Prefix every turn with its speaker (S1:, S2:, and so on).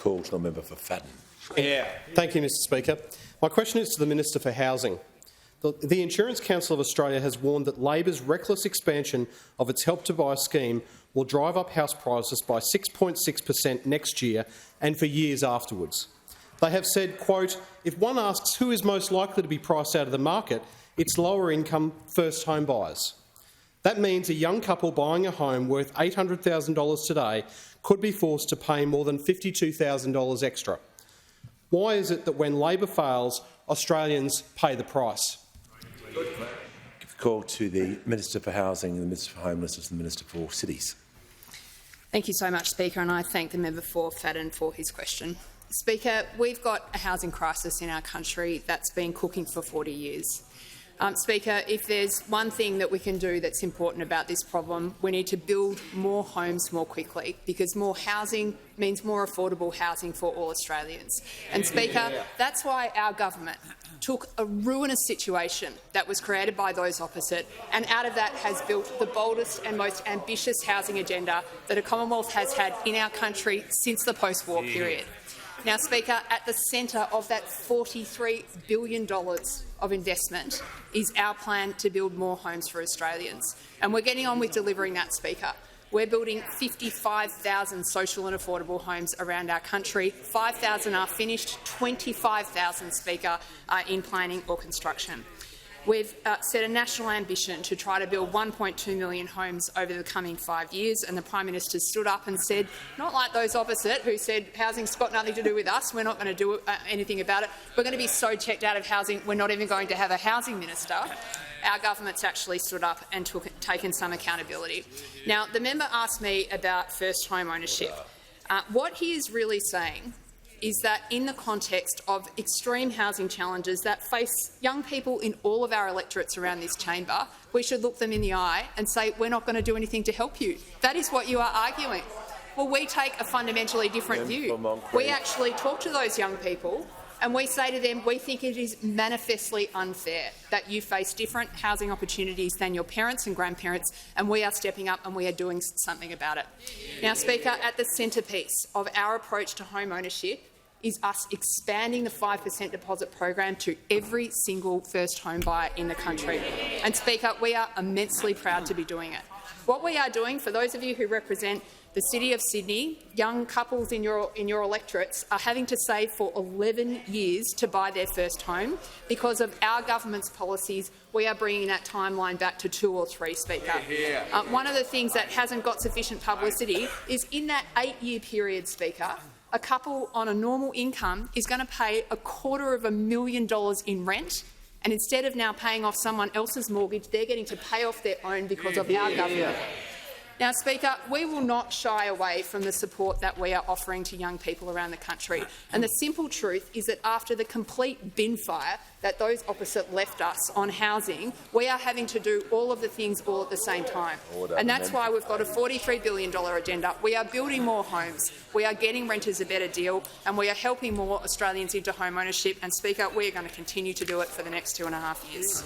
S1: call to the member for Fadden.
S2: Thank you, Mr Speaker. My question is to the Minister for Housing. The Insurance Council of Australia has warned that Labor's reckless expansion of its Help to Buy scheme will drive up house prices by 6.6% next year and for years afterwards. They have said, quote, "If one asks who is most likely to be priced out of the market, it's lower-income first home buyers." That means a young couple buying a home worth $800,000 today could be forced to pay more than $52,000 extra. Why is it that when Labor fails, Australians pay the price?
S1: Give a call to the Minister for Housing, the Minister for Homelessness and the Minister for Cities.
S3: Thank you so much, Speaker, and I thank the member for Fadden for his question. Speaker, we've got a housing crisis in our country that's been cooking for 40 years. Speaker, if there's one thing that we can do that's important about this problem, we need to build more homes more quickly, because more housing means more affordable housing for all Australians. And Speaker, that's why our government took a ruinous situation that was created by those opposite, and out of that has built the boldest and most ambitious housing agenda that a Commonwealth has had in our country since the post-war period. Now, Speaker, at the centre of that $43 billion of investment is our plan to build more homes for Australians. And we're getting on with delivering that, Speaker. We're building 55,000 social and affordable homes around our country. 5,000 are finished, 25,000, Speaker, are in planning or construction. We've set a national ambition to try to build 1.2 million homes over the coming 5 years, and the Prime Minister stood up and said, not like those opposite who said housing's got nothing to do with us, we're not going to do anything about it, we're going to be so checked out of housing we're not even going to have a housing minister. Our government's actually stood up and taken some accountability. Now, the member asked me about first home ownership. What he is really saying is that in the context of extreme housing challenges that face young people in all of our electorates around this chamber, we should look them in the eye and say, we're not going to do anything to help you. That is what you are arguing. Well, we take a fundamentally different view. We actually talk to those young people and we say to them, we think it is manifestly unfair that you face different housing opportunities than your parents and grandparents, and we are stepping up and we are doing something about it. Now, Speaker, at the centrepiece of our approach to home ownership is us expanding the 5% deposit program to every single first home buyer in the country. And, Speaker, we are immensely proud to be doing it. What we are doing, for those of you who represent the City of Sydney, young couples in your electorates are having to save for 11 years to buy their first home. Because of our government's policies, we are bringing that timeline back to 2 or 3, Speaker. One of the things that hasn't got sufficient publicity is in that 8-year period, Speaker, a couple on a normal income is going to pay $250,000 in rent, and instead of now paying off someone else's mortgage, they're getting to pay off their own because of our government. Now, Speaker, we will not shy away from the support that we are offering to young people around the country. And the simple truth is that after the complete bin fire that those opposite left us on housing, we are having to do all of the things all at the same time. And that's why we've got a $43 billion agenda. We are building more homes, we are getting renters a better deal, and we are helping more Australians into home ownership. And, Speaker, we are going to continue to do it for the next 2.5 years.